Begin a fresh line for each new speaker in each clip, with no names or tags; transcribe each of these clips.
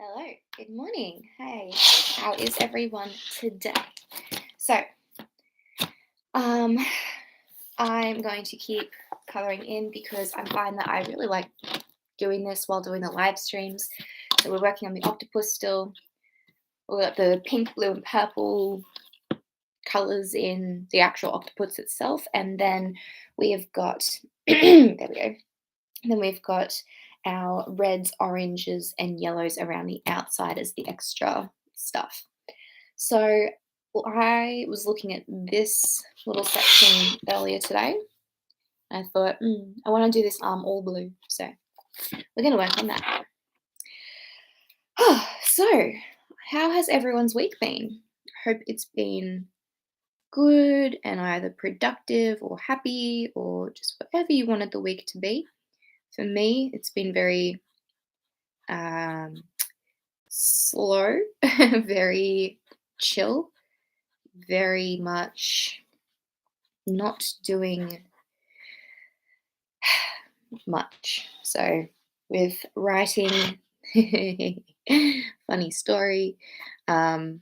Hello, good morning. Hey, how is everyone today? So, um, I'm going to keep coloring in because I find that I really like doing this while doing the live streams. So we're working on the octopus still. We've got the pink, blue, and purple colors in the actual octopus itself, and then we have got there we go. Then we've got our reds, oranges, and yellows around the outside as the extra stuff. So I was looking at this little section earlier today. I thought, I want to do this all blue. So we're going to work on that. So, how has everyone's week been? Hope it's been good and either productive or happy or just whatever you wanted the week to be. For me, it's been very slow, very chill, very much not doing much. So, with writing, funny story, I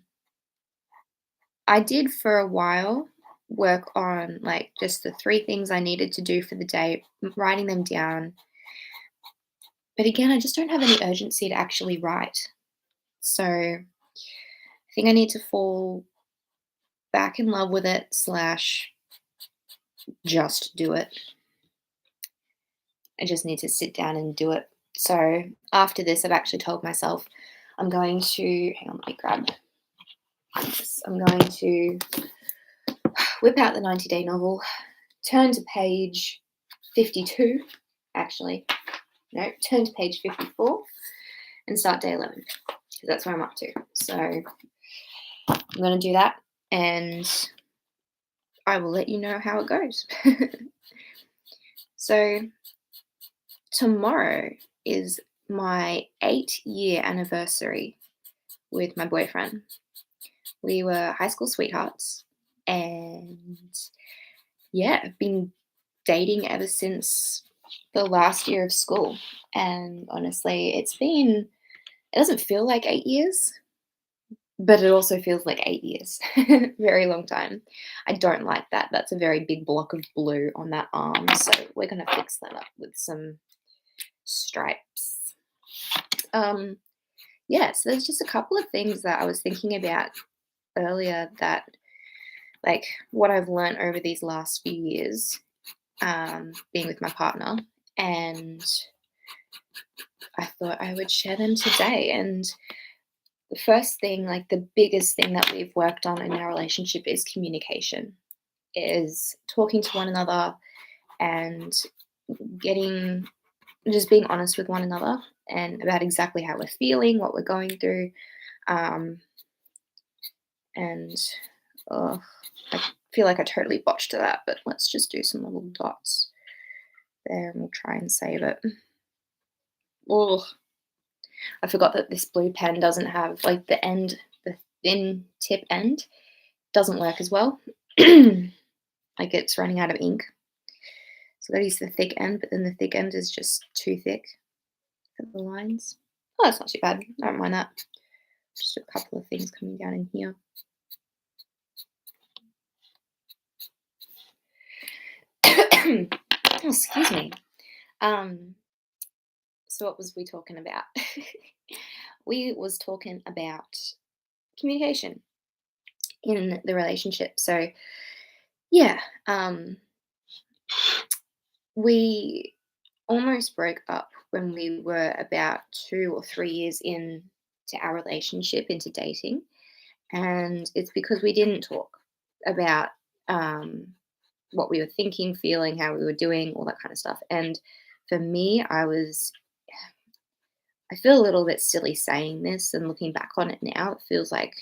did for a while work on like just the three things I needed to do for the day, writing them down. But again, I just don't have any urgency to actually write. So, I think I need to fall back in love with it, slash, just do it. I just need to sit down and do it. So after this, I've actually told myself I'm going to, hang on, let me grab this. I'm going to whip out the 90-day novel, turn to page 52, actually. No, turn to page 54 and start day 11, because that's where I'm up to. So I'm going to do that and I will let you know how it goes. So tomorrow is my 8-year anniversary with my boyfriend. We were high school sweethearts and I've been dating ever since the last year of school. And honestly, it doesn't feel like 8 years, but it also feels like 8 years. Very long time. I don't like that. That's a very big block of blue on that arm. So we're going to fix that up with some stripes. So there's just a couple of things that I was thinking about earlier that, like, what I've learned over these last few years, being with my partner, and I thought I would share them today. And the first thing, like the biggest thing that we've worked on in our relationship is communication, is talking to one another and just being honest with one another and about exactly how we're feeling, what we're going through. And I feel like I totally botched that, but let's just do some little dots there and we'll try and save it. Oh, I forgot that this blue pen doesn't have like the thin tip end doesn't work as well. Like it's running out of ink. So I gotta use the thick end, but then the thick end is just too thick for the lines. Oh, that's not too bad. I don't mind that. Just a couple of things coming down in here. Oh, excuse me. So what was we talking about? We was talking about communication in the relationship. So we almost broke up when we were about 2 or 3 years into our relationship, into dating. And it's because we didn't talk about what we were thinking, feeling, how we were doing, all that kind of stuff. And for me, I feel a little bit silly saying this, and looking back on it now, it feels like,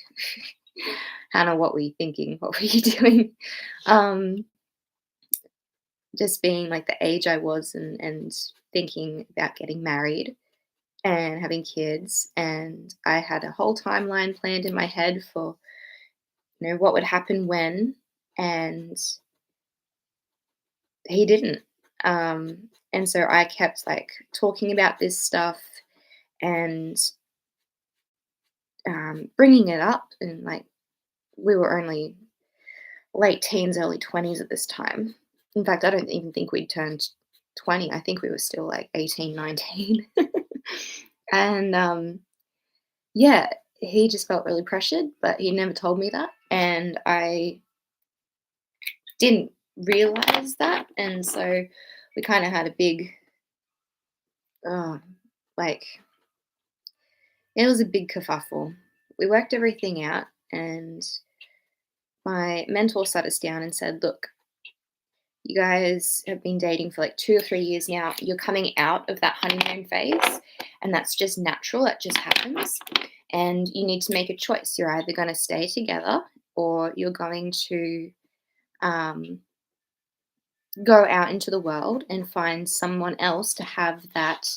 Hannah, what were you thinking? What were you doing? Just being like the age I was and thinking about getting married and having kids. And I had a whole timeline planned in my head for, what would happen when, and he didn't. And so I kept like talking about this stuff and bringing it up, and like we were only late teens, early 20s at this time. In fact, I don't even think we'd turned 20. I think we were still like 18, 19. And yeah, he just felt really pressured, but he never told me that. And I didn't realize that. And so we kind of had a big, uh, like, it was a big kerfuffle. We worked everything out, and my mentor sat us down and said, "Look, you guys have been dating for like 2 or 3 years now. You're coming out of that honeymoon phase, and that's just natural. That just happens. And you need to make a choice. You're either going to stay together, or you're going to um, go out into the world and find someone else to have that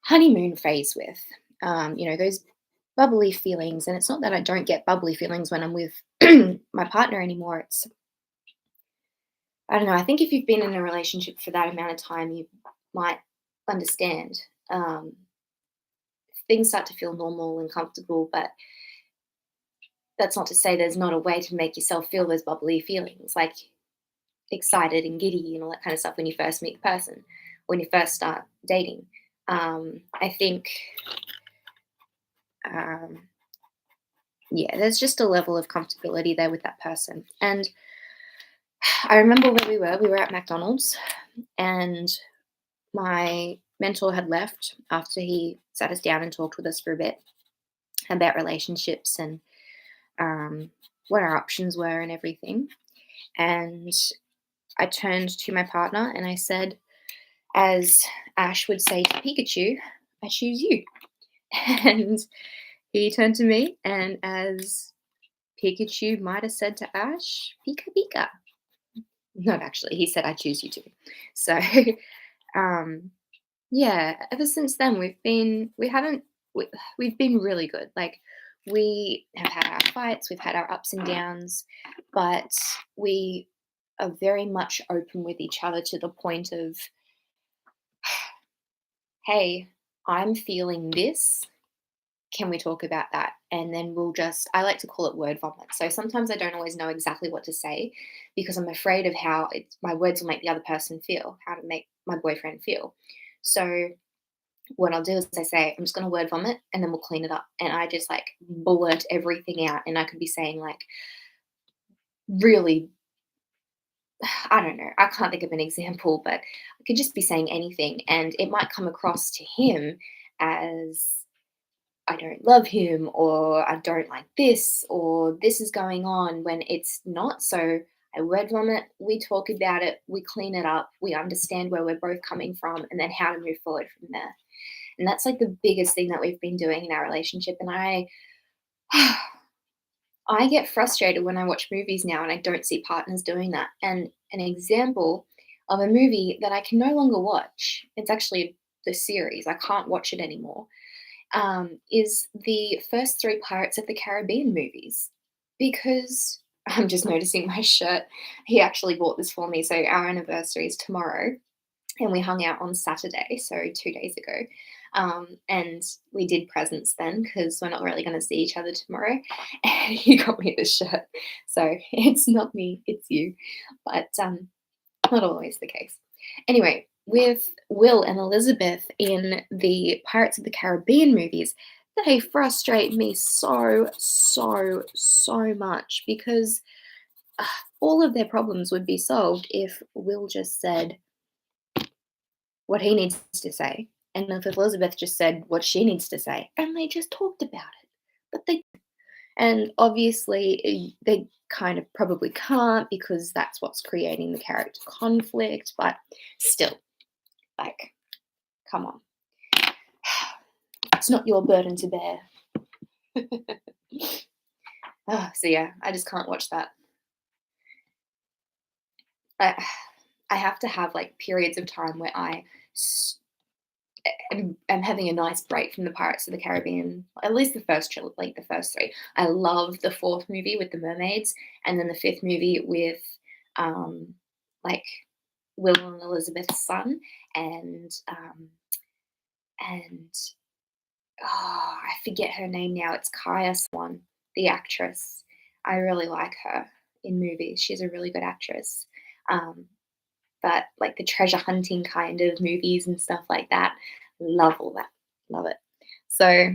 honeymoon phase with. Those bubbly feelings. And it's not that I don't get bubbly feelings when I'm with my partner anymore. It's, I don't know. I think if you've been in a relationship for that amount of time, you might understand. Things start to feel normal and comfortable, but that's not to say there's not a way to make yourself feel those bubbly feelings, like excited and giddy and all that kind of stuff when you first meet the person, when you first start dating. I think, um, yeah, there's just a level of comfortability there with that person. And I remember where we were. We were at McDonald's, and my mentor had left after he sat us down and talked with us for a bit about relationships and what our options were and everything. And I turned to my partner and I said, as Ash would say to Pikachu, "I choose you." And he turned to me, and as Pikachu might have said to Ash, "Pika Pika." Not actually, he said, "I choose you too." So, um, yeah, ever since then we haven't we've been really good. Like, we have had our fights, we've had our ups and downs, but we are very much open with each other to the point of, "Hey, I'm feeling this. Can we talk about that?" And then I like to call it word vomit. So sometimes I don't always know exactly what to say because I'm afraid of how my words will make the other person feel, how to make my boyfriend feel. So what I'll do is I say, "I'm just going to word vomit and then we'll clean it up." And I just like blurt everything out. And I could be saying like really, I don't know, I can't think of an example, but I could just be saying anything. And it might come across to him as I don't love him, or I don't like this, or this is going on, when it's not. So I word vomit, we talk about it, we clean it up, we understand where we're both coming from, and then how to move forward from there. And that's like the biggest thing that we've been doing in our relationship. And I get frustrated when I watch movies now and I don't see partners doing that. And an example of a movie that I can no longer watch, it's actually the series, I can't watch it anymore, is the first three Pirates of the Caribbean movies. Because I'm just noticing my shirt. He actually bought this for me. So our anniversary is tomorrow, and we hung out on Saturday, so 2 days ago. And we did presents then because we're not really going to see each other tomorrow. And he got me this shirt. So it's not me, it's you. But not always the case. Anyway, with Will and Elizabeth in the Pirates of the Caribbean movies, they frustrate me so, so, so much because uh, all of their problems would be solved if Will just said what he needs to say, and if Elizabeth just said what she needs to say, and they just talked about it. But and obviously they kind of probably can't because that's what's creating the character conflict, but still, like, come on. It's not your burden to bear. So yeah, I just can't watch that. I, I have to have like periods of time where am having a nice break from the Pirates of the Caribbean. At least the first like the first three. I love the fourth movie with the mermaids, and then the fifth movie with like Will and Elizabeth's son, and and I forget her name now. It's Kaya Swan, the actress. I really like her in movies. She's a really good actress. Um, but like the treasure hunting kind of movies and stuff like that, love all that. Love it. So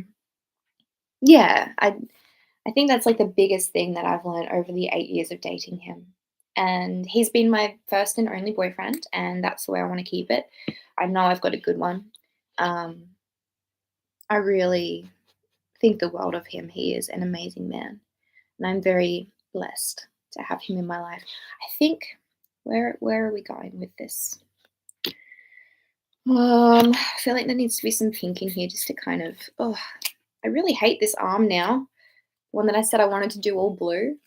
yeah, I think that's like the biggest thing that I've learned over the 8 years of dating him. And he's been my first and only boyfriend, and that's the way I want to keep it. I know I've got a good one. Um, I really think the world of him. He is an amazing man, and I'm very blessed to have him in my life. I think where are we going with this? I feel like there needs to be some pink in here just to kind of. Oh, I really hate this arm now. One that I said I wanted to do all blue.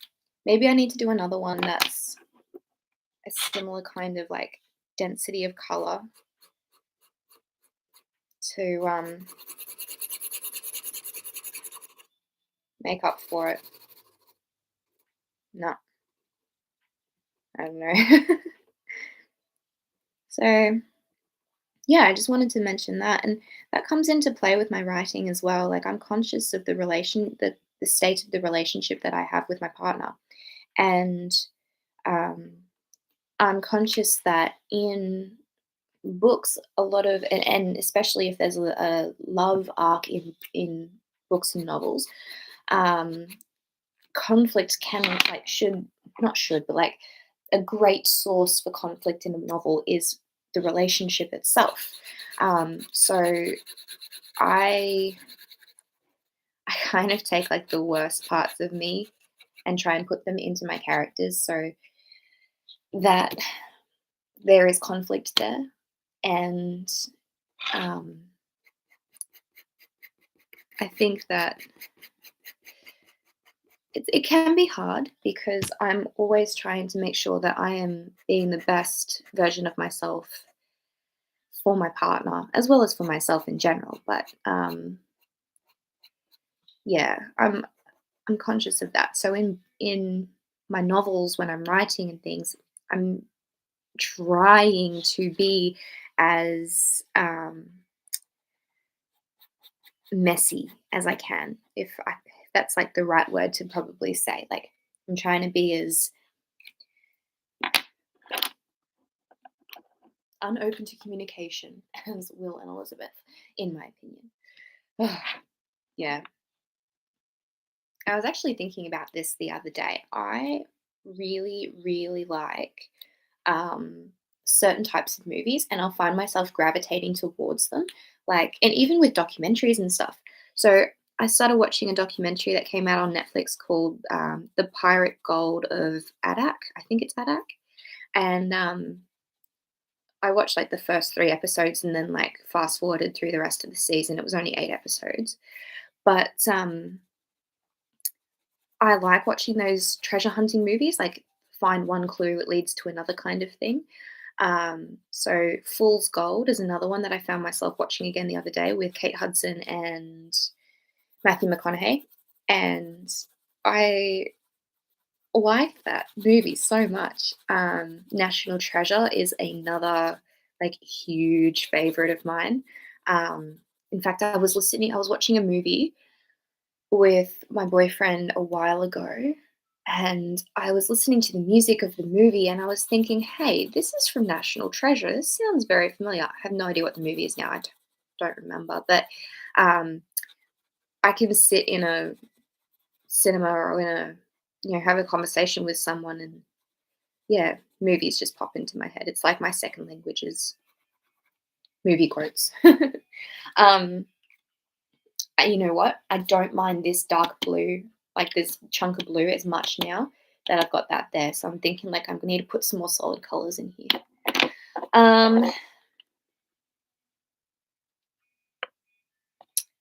Maybe I need to do another one that's a similar kind of like density of color to make up for it. No, I don't know. So yeah, I just wanted to mention that, and that comes into play with my writing as well. Like I'm conscious of the state of the relationship that I have with my partner, and um, I'm conscious that in books, a lot of and especially if there's a love arc in books and novels, um, conflict can like should not should but like a great source for conflict in a novel is the relationship itself. So I I kind of take like the worst parts of me and try and put them into my characters so that there is conflict there. And um, I think that it can be hard because I'm always trying to make sure that I am being the best version of myself for my partner as well as for myself in general. But yeah, I'm conscious of that. So in my novels when I'm writing and things, I'm trying to be as messy as I can, if that's like the right word to probably say. Like I'm trying to be as unopen to communication as Will and Elizabeth, in my opinion. Yeah, I was actually thinking about this the other day. I really, really like um, certain types of movies, and I'll find myself gravitating towards them. Like, and even with documentaries and stuff. So I started watching a documentary that came out on Netflix called "The Pirate Gold of Adak." I think it's Adak, and I watched like the first 3 episodes and then like fast forwarded through the rest of the season. It was only 8 episodes, but I like watching those treasure hunting movies. Like find one clue, it leads to another kind of thing. So Fool's Gold is another one that I found myself watching again the other day with Kate Hudson and Matthew McConaughey, and I like that movie so much. National Treasure is another like huge favorite of mine. Um, in fact, I was watching a movie with my boyfriend a while ago, and I was listening to the music of the movie, and I was thinking, hey, this is from National Treasure. This sounds very familiar. I have no idea what the movie is now. Don't remember, but um, I can sit in a cinema or in a have a conversation with someone and yeah, movies just pop into my head. It's like my second language is movie quotes. um, you know what? I don't mind this dark blue, like this chunk of blue, as much now that I've got that there. So I'm thinking like I'm gonna need to put some more solid colors in here.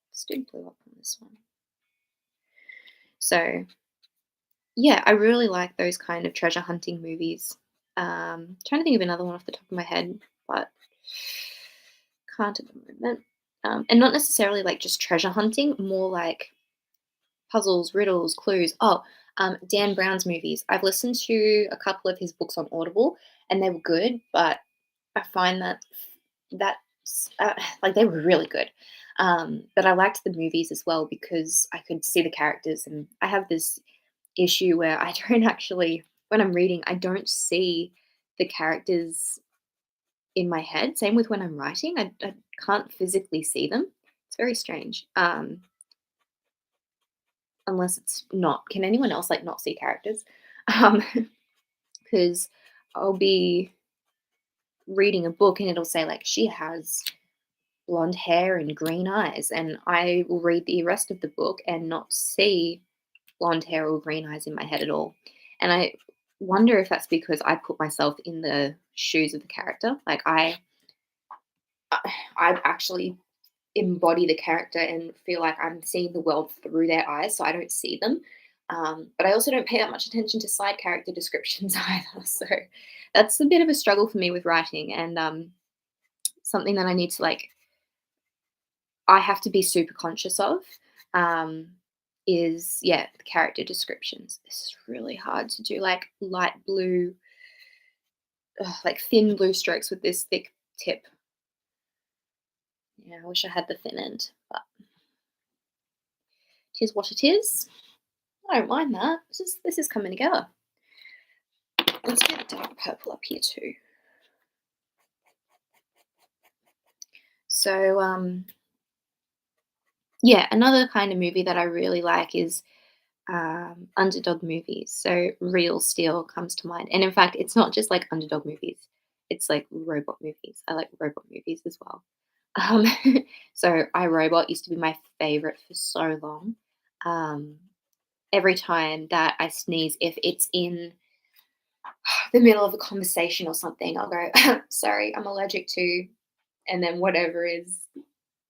Let's do blue up on this one. So yeah, I really like those kind of treasure hunting movies. Trying to think of another one off the top of my head, but can't at the moment. And not necessarily like just treasure hunting, more like puzzles, riddles, clues. Oh, Dan Brown's movies. I've listened to a couple of his books on Audible, and they were good, but I find that like they were really good. But I liked the movies as well because I could see the characters, and I have this issue where I don't actually, when I'm reading, I don't see the characters in my head. Same with when I'm writing, I can't physically see them. It's very strange. Unless it's not. Can anyone else like not see characters? Um, because I'll be reading a book and it'll say like she has blonde hair and green eyes, and I will read the rest of the book and not see blonde hair or green eyes in my head at all. And I wonder if that's because I put myself in the shoes of the character. Like I actually embody the character and feel like I'm seeing the world through their eyes, so I don't see them. But I also don't pay that much attention to side character descriptions either. So that's a bit of a struggle for me with writing, and something that I need to like. I have to be super conscious of. Um, is yeah, the character descriptions. This is really hard to do. Like light blue, like thin blue strokes with this thick tip. Yeah, I wish I had the thin end, but it is what it is. I don't mind that. This is coming together. Let's get a dark purple up here too. So yeah, another kind of movie that I really like is underdog movies. So Real Steel comes to mind, and in fact, it's not just like underdog movies. It's like robot movies. I like robot movies as well. Um, so I Robot used to be my favorite for so long. Um, every time that I sneeze, if it's in the middle of a conversation or something, I'll go, sorry, I'm allergic to, and then whatever is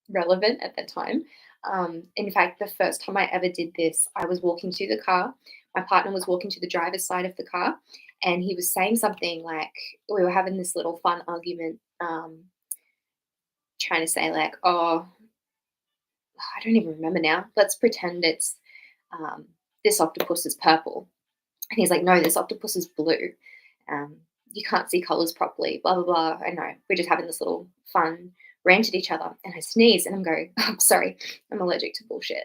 relevant at that time. In fact, the first time I ever did this, I was walking to the car. My partner was walking to the driver's side of the car, and he was saying something like, we were having this little fun argument, trying to say, like, oh, I don't even remember now. Let's pretend it's um, this octopus is purple. And he's like, no, this octopus is blue. Um, you can't see colors properly, blah, blah, blah. I know. We're just having this little fun rant at each other. And I sneeze and I'm going, oh, sorry, I'm allergic to bullshit.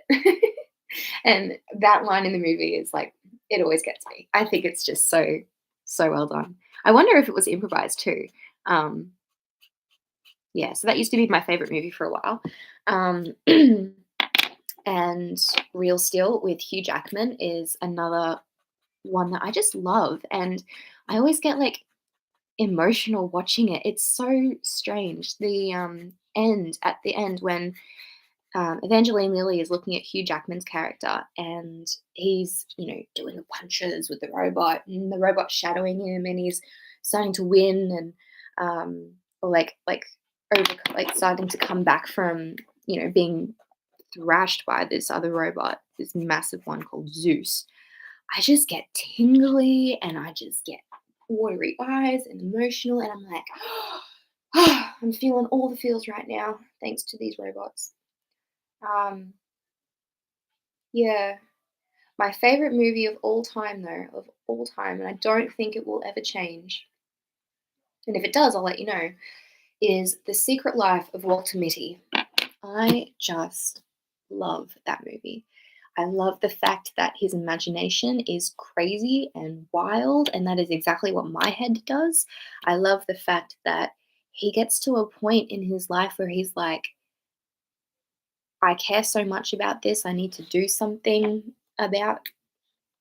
And that line in the movie is like, it always gets me. I think it's just so, so well done. I wonder if it was improvised too. Um, yeah, so that used to be my favorite movie for a while. Um, and Real Steel with Hugh Jackman is another one that I just love, and I always get like emotional watching it. It's so strange. The end at the end when Evangeline Lilly is looking at Hugh Jackman's character, and he's doing the punches with the robot, and the robot's shadowing him, and he's starting to win, and or like over like starting to come back from being thrashed by this other robot, this massive one called Zeus. I just get tingly and I just get watery eyes and emotional, and I'm like, I'm feeling all the feels right now thanks to these robots. Um, yeah, my favorite movie of all time, though, of all time, and I don't think it will ever change. And if it does, I'll let you know. Is The Secret Life of Walter Mitty. I just love that movie. I love the fact that his imagination is crazy and wild, and that is exactly what my head does. I love the fact that he gets to a point in his life where he's like, I care so much about this, I need to do something about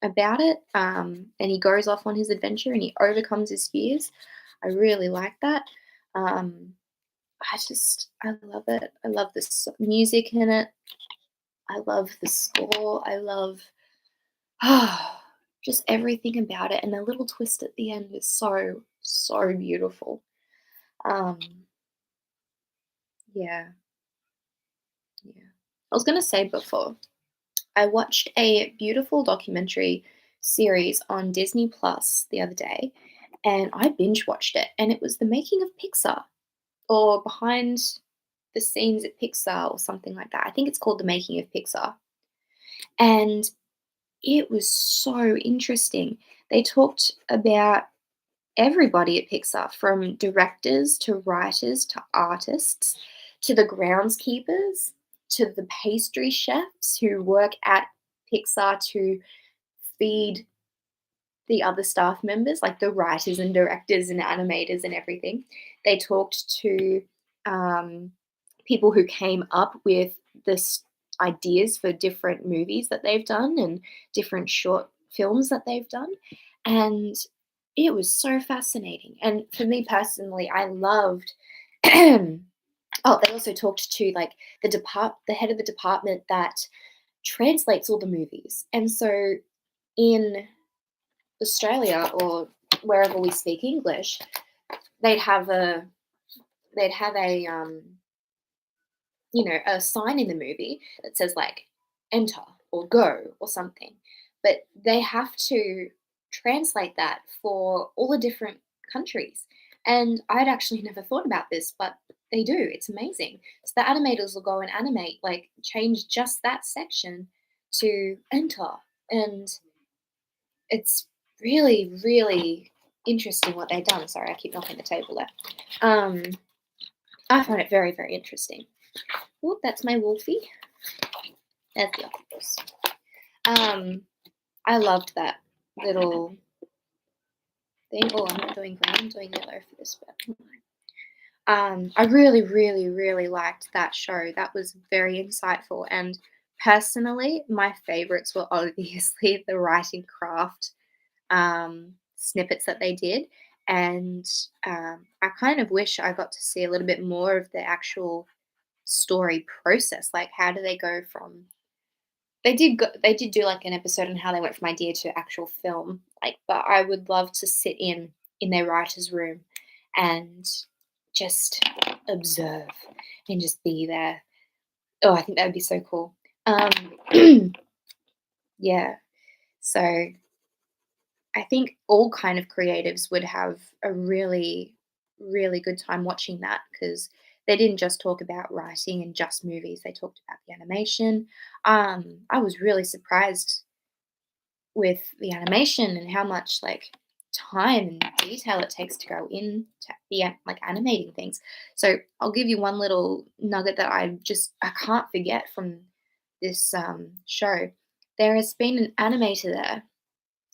it. And he goes off on his adventure and he overcomes his fears. I really like that. Um, I love it. I love the music in it. I love the score. I love just everything about it. And the little twist at the end is so, so beautiful. Um, yeah, yeah. I was going to say before, I watched a beautiful documentary series on Disney Plus the other day, and I binge watched it. And it was the making of Pixar, or behind the scenes at Pixar, or something like that. I think it's called The Making of Pixar. And it was so interesting. They talked about everybody at Pixar, from directors to writers to artists to the groundskeepers to the pastry chefs who work at Pixar to feed the other staff members, like the writers and directors and animators and everything. They talked to um, people who came up with this ideas for different movies that they've done and different short films that they've done. And it was so fascinating. And for me personally, I loved oh, they also talked to like the head of the department that translates all the movies. And so in Australia or wherever we speak English, they'd have a they'd have a sign in the movie that says like enter or go or something. But they have to translate that for all the different countries. And I'd actually never thought about this, but they do. It's amazing. So the animators will go and animate, like change just that section to enter. And it's really, really interesting what they've done. Sorry, I keep knocking the table there. I find it very, very interesting. Oh, that's my wolfie. There's the octopus. I loved that little thing. Oh, I'm not doing green, I'm doing yellow for this bit. I really, really, really liked that show. That was very insightful. And personally, my favorites were obviously the writing craft snippets that they did. And I kind of wish I got to see a little bit more of the actual story process. Like, how do they go from they did do like an episode on how they went from idea to actual film. Like, but I would love to sit in their writer's room and just observe and just be there. Oh, I think that would be so cool. Yeah. So I think all kind of creatives would have a really, really good time watching that because they didn't just talk about writing and just movies. They talked about the animation. I was really surprised with the animation and how much like time and detail it takes to go into like animating things. So I'll give you one little nugget that I can't forget from this show. There has been an animator there.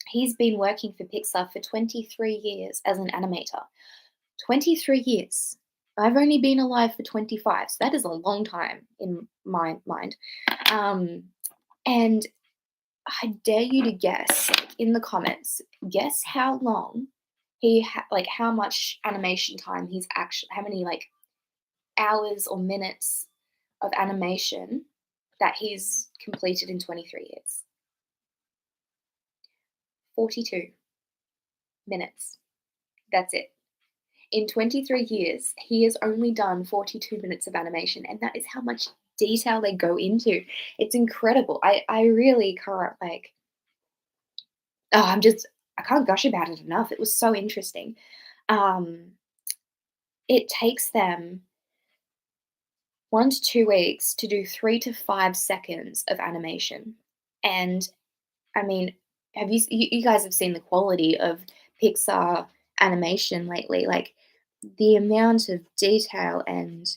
He's been working for Pixar for 23 years as an animator. 23 years. I've only been alive for 25, so that is a long time in my mind. And I dare you to guess, like, in the comments, guess how long like how much animation time he's actually, how many like hours or minutes of animation that he's completed in 23 years. 42 minutes. That's it. In 23 years, he has only done 42 minutes of animation, and that is how much detail they go into. It's incredible. I really can't like oh, I can't gush about it enough. It was so interesting. Um, it takes them 1 to 2 weeks to do 3 to 5 seconds of animation. And I mean, you guys have seen the quality of Pixar animation lately, like the amount of detail and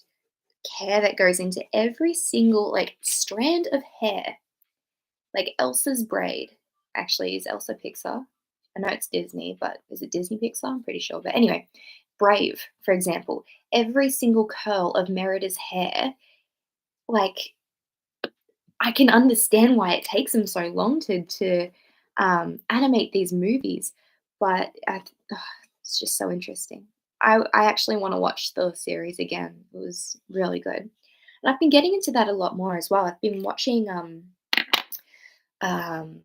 care that goes into every single like strand of hair. Like Elsa's braid. Actually, is Elsa Pixar? I know it's Disney, but is it Disney Pixar? I'm pretty sure. But anyway, Brave, for example, every single curl of Merida's hair, like I can understand why it takes them so long to animate these movies, but it's just so interesting. I actually want to watch the series again. It was really good, and I've been getting into that a lot more as well. I've been watching um,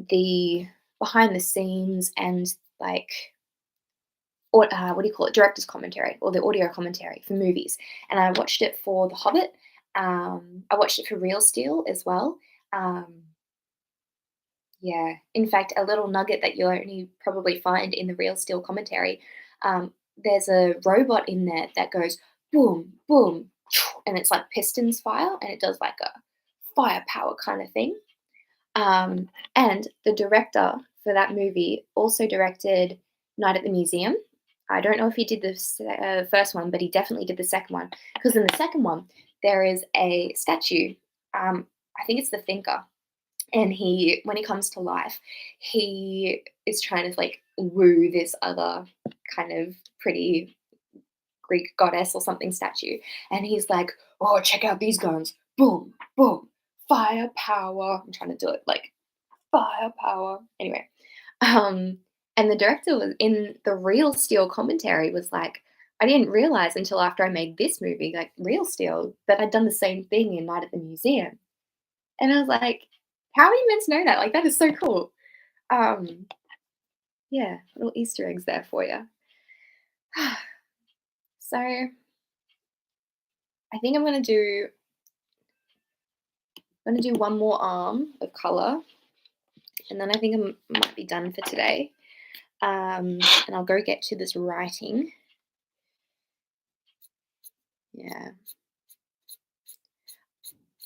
the behind the scenes and like or what do you call it, director's commentary or the audio commentary for movies, and I watched it for The Hobbit. I watched it for Real Steel as well. Um, yeah, in fact, a little nugget that you'll only probably find in the Real Steel commentary. There's a robot in there that goes boom, boom, and it's like pistons fire, and it does like a firepower kind of thing. And the director for that movie also directed Night at the Museum. I don't know if he did the first one, but he definitely did the second one, because in the second one, there is a statue. I think it's the thinker, and when he comes to life, he is trying to like woo this other kind of pretty Greek goddess or something statue, and he's like, "Oh, check out these guns! Boom, boom, firepower!" I'm trying to do it like firepower. Anyway, um, and the director was in the Real Steel commentary was like, I didn't realize until after I made this movie, like Real Steel, that I'd done the same thing in Night at the Museum. And I was like, how are you meant to know that? Like, that is so cool. Um, yeah, little Easter eggs there for you. So I think I'm gonna do one more arm of color, and then I think I might be done for today. And I'll go get to this writing. Yeah.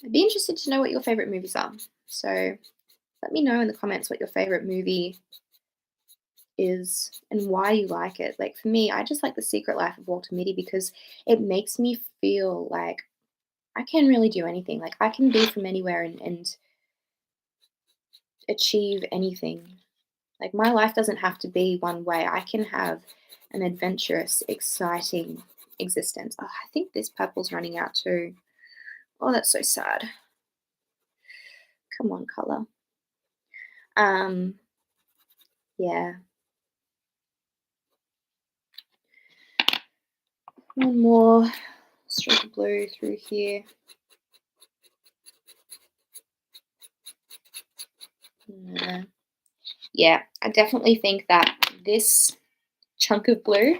I'd be interested to know what your favorite movies are. So let me know in the comments what your favorite movie is and why you like it. Like for me, I just like The Secret Life of Walter Mitty because it makes me feel like I can really do anything. Like I can be from anywhere and achieve anything. Like my life doesn't have to be one way. I can have an adventurous, exciting existence. Oh, I think this purple's running out too. Oh, that's so sad. Come on, color. Um, yeah. One more stroke of blue through here. Yeah, I definitely think that this chunk of blue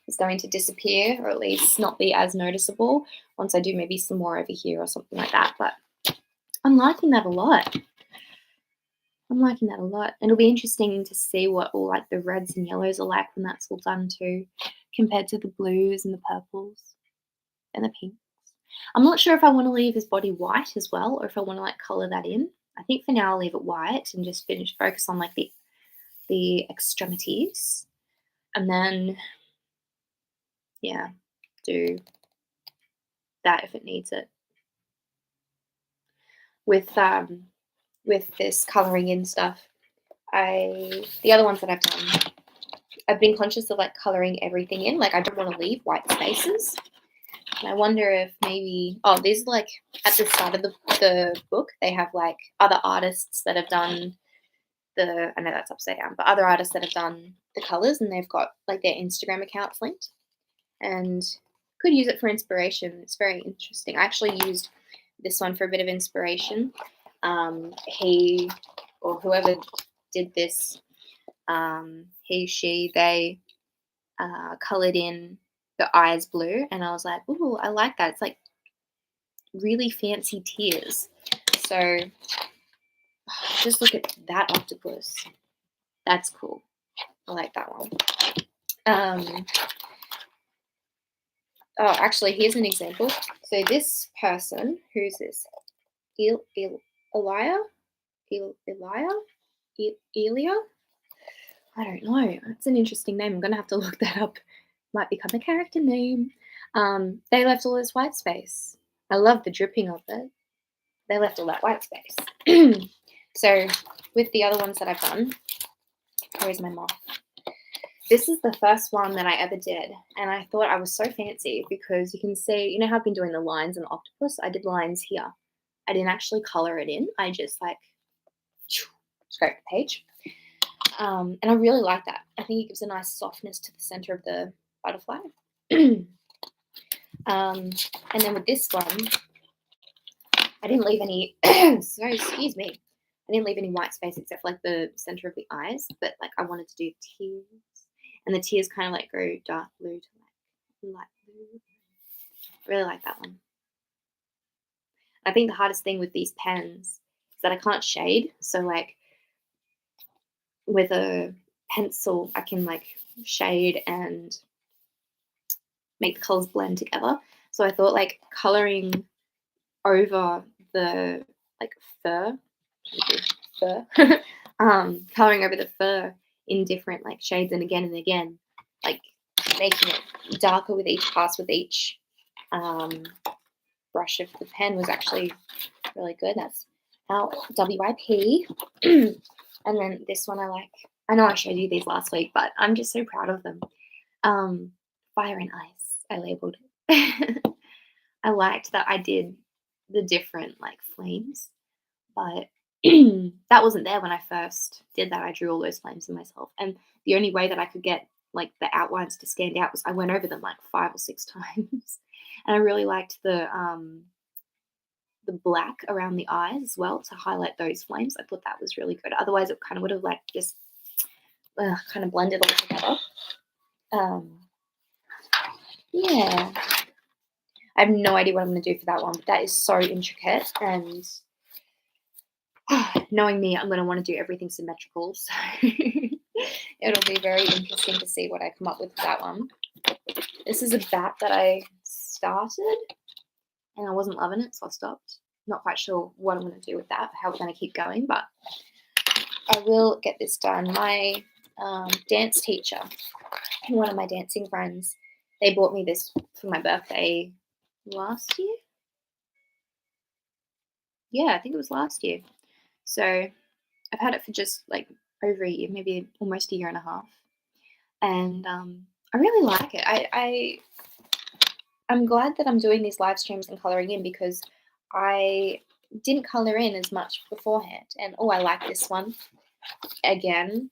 is going to disappear, or at least not be as noticeable once I do maybe some more over here or something like that. But I'm liking that a lot. I'm liking that a lot. And it'll be interesting to see what all like the reds and yellows are like when that's all done too, compared to the blues and the purples and the pinks. I'm not sure if I want to leave his body white as well, or if I want to like color that in. I think for now I'll leave it white and just focus on like the extremities, and then yeah, do that if it needs it. With this coloring in stuff, the other ones that I've done, I've been conscious of like coloring everything in. Like I don't want to leave white spaces. And I wonder if maybe these are like at the start of the book, they have like other artists that have done I know that's upside down, but other artists that have done the colors, and they've got like their Instagram accounts linked, and could use it for inspiration. It's very interesting. I actually used this one for a bit of inspiration. He or whoever did this, they colored in the eyes blue, and I was like, ooh, I like that. It's like really fancy tears. So just look at that octopus. That's cool. I like that one. Actually, here's an example. So this person, who's this? Elia? Elia? I don't know. It's an interesting name. I'm going to have to look that up. Might become a character name. They left all this white space. I love the dripping of it. They left all that white space. So with the other ones that I've done, where's my moth? This is the first one that I ever did, and I thought I was so fancy because you can see, you know how I've been doing the lines and octopus? I did lines here. I didn't actually color it in. I just like scrape the page. And I really like that. I think it gives a nice softness to the center of the butterfly. And then with this one, I didn't leave any, sorry, excuse me. I didn't leave any white space except like the center of the eyes, but like I wanted to do tears. And the tears kind of like go dark blue to like light blue. I really like that one. I think the hardest thing with these pens is that I can't shade. So like with a pencil, I can like shade and make the colors blend together. So I thought like coloring over the like fur, coloring over the fur in different like shades and again, like making it darker with each pass with each um, brush of the pen was actually really good. That's our WIP. And then this one I know I showed you these last week, but I'm just so proud of them. Fire and Ice, I labeled it. I liked that I did the different like flames, but that wasn't there when I first did that. I drew all those flames in myself. And the only way that I could get like the outlines to stand out was I went over them like 5 or 6 times. And I really liked the black around the eyes as well to highlight those flames. I thought that was really good. Otherwise, it kind of would have like just kind of blended all together. Yeah, I have no idea what I'm going to do for that one, but that is so intricate. And knowing me, I'm going to want to do everything symmetrical. So it'll be very interesting to see what I come up with for that one. This is a bat that I started and I wasn't loving it, so I stopped. Not quite sure what I'm going to do with that, how we're going to keep going, but I will get this done. My dance teacher, one of my dancing friends, they bought me this for my birthday last year. Yeah, I think it was last year. So I've had it for just like over a year, maybe almost a year and a half. And I really like it. I'm glad that I'm doing these live streams and colouring in because I didn't colour in as much beforehand. And oh, I like this one. Again,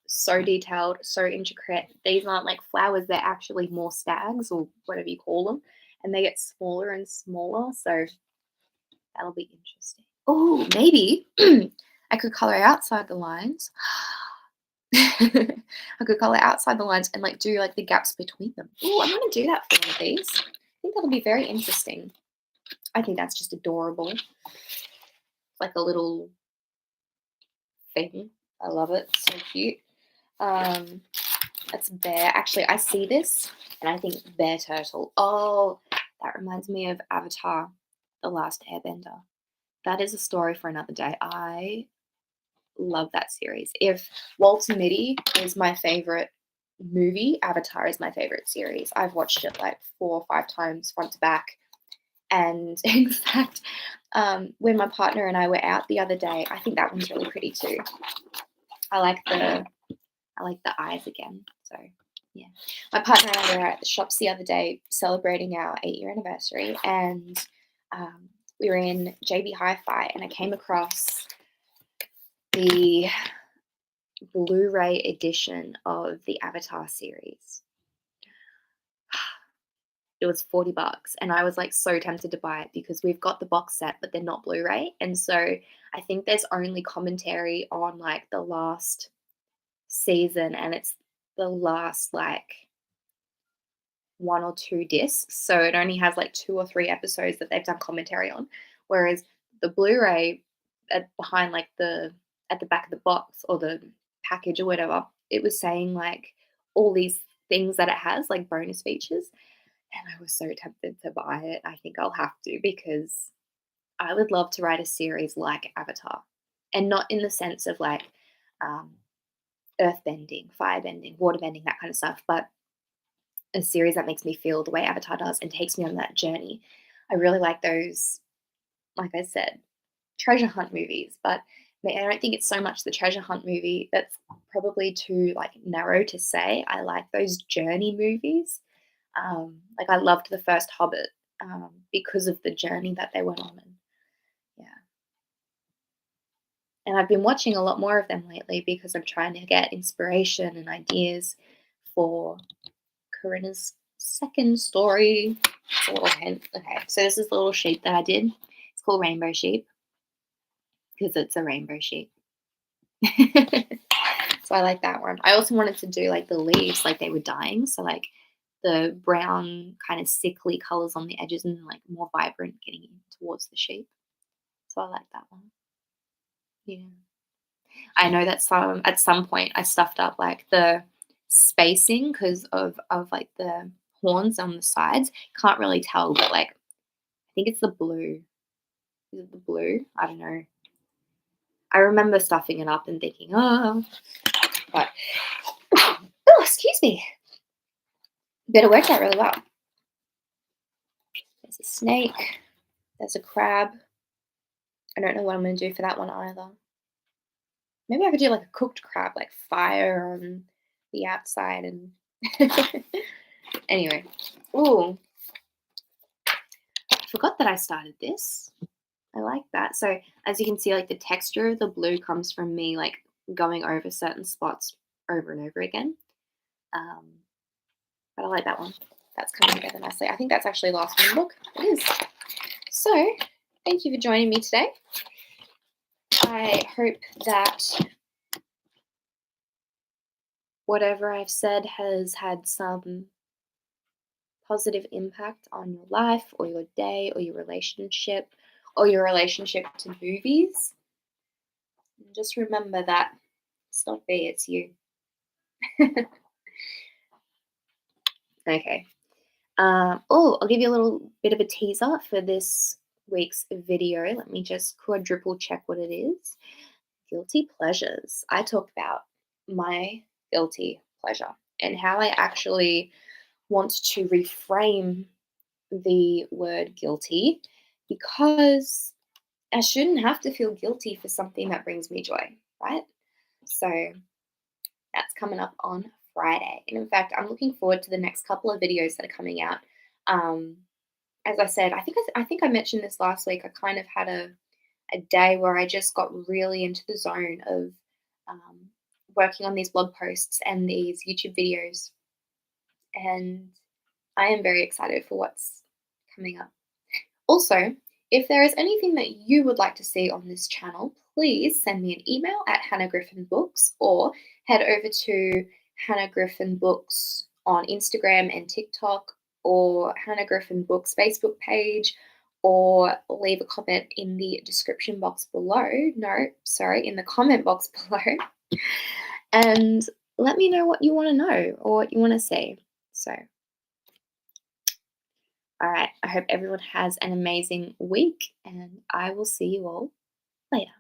so detailed, so intricate. These aren't like flowers, they're actually more stags or whatever you call them. And they get smaller and smaller. So that'll be interesting. Oh, maybe I could colour outside the lines. I could colour outside the lines and like do like the gaps between them. Oh, I'm going to do that for one of these. I think that'll be very interesting. I think that's just adorable. Like a little thing. I love it. So cute. That's bear. Actually, I see this and I think bear turtle. Oh, that reminds me of Avatar, The Last Airbender. That is a story for another day. I love that series. If Walter Mitty is my favorite movie, Avatar is my favorite series. I've watched it like 4 or 5 times front to back. And in fact, when my partner and I were out the other day, I think that one's really pretty too. I like the eyes again. So yeah, my partner and I were at the shops the other day celebrating our 8-year anniversary, and we were in JB Hi-Fi, and I came across the Blu-ray edition of the Avatar series. It was $40, and I was like so tempted to buy it because we've got the box set, but they're not Blu-ray, and so I think there's only commentary on like the last season, and it's the last like 1 or 2 discs, so it only has like 2 or 3 episodes that they've done commentary on, whereas the Blu-ray behind like at the back of the box or the package or whatever, it was saying like all these things that it has, like bonus features. And I was so tempted to buy it. I think I'll have to because I would love to write a series like Avatar. And not in the sense of like earth bending, fire bending, water bending, that kind of stuff, but a series that makes me feel the way Avatar does and takes me on that journey. I really like those, like I said, treasure hunt movies, but I don't think it's so much the treasure hunt movie. That's probably too like narrow to say. I like those journey movies. Like I loved the first Hobbit because of the journey that they went on. And yeah, and I've been watching a lot more of them lately because I'm trying to get inspiration and ideas for Corinna's second story. It's a little hint. Okay, so this is the little sheep that I did. It's called Rainbow Sheep because it's a rainbow sheep. So I like that one. I also wanted to do like the leaves like they were dying. So like the brown kind of sickly colors on the edges and like more vibrant getting in towards the sheep. So I like that one. Yeah. I know that at some point I stuffed up like the spacing because of like the horns on the sides. Can't really tell, but like I think it's the blue. Is it the blue? I don't know. I remember stuffing it up and thinking, oh, But oh, excuse me. Better work out really well. There's a snake. There's a crab. I don't know what I'm going to do for that one either. Maybe I could do like a cooked crab, like fire on the outside and anyway. Ooh, I forgot that I started this. I like that. So as you can see, like the texture of the blue comes from me like going over certain spots over and over again. Um, but I like that one. That's coming together nicely. I think that's actually the last one. Look, it is. So thank you for joining me today. I hope that whatever I've said has had some positive impact on your life or your day or your relationship to movies. And just remember that it's not me, it's you. Okay. I'll give you a little bit of a teaser for this week's video. Let me just quadruple check what it is. Guilty pleasures. I talk about my guilty pleasure and how I actually want to reframe the word guilty because I shouldn't have to feel guilty for something that brings me joy, right? So that's coming up on Friday. And in fact, I'm looking forward to the next couple of videos that are coming out. Um, as I said, I think I mentioned this last week. I kind of had a day where I just got really into the zone of um, working on these blog posts and these YouTube videos. And I am very excited for what's coming up. Also, if there is anything that you would like to see on this channel, please send me an email at Hannah Griffin Books or head over to Hannah Griffin Books on Instagram and TikTok or Hannah Griffin Books Facebook page or leave a comment in the description box below. No, sorry, in the comment box below. And let me know what you want to know or what you want to see. So all right. I hope everyone has an amazing week, and I will see you all later.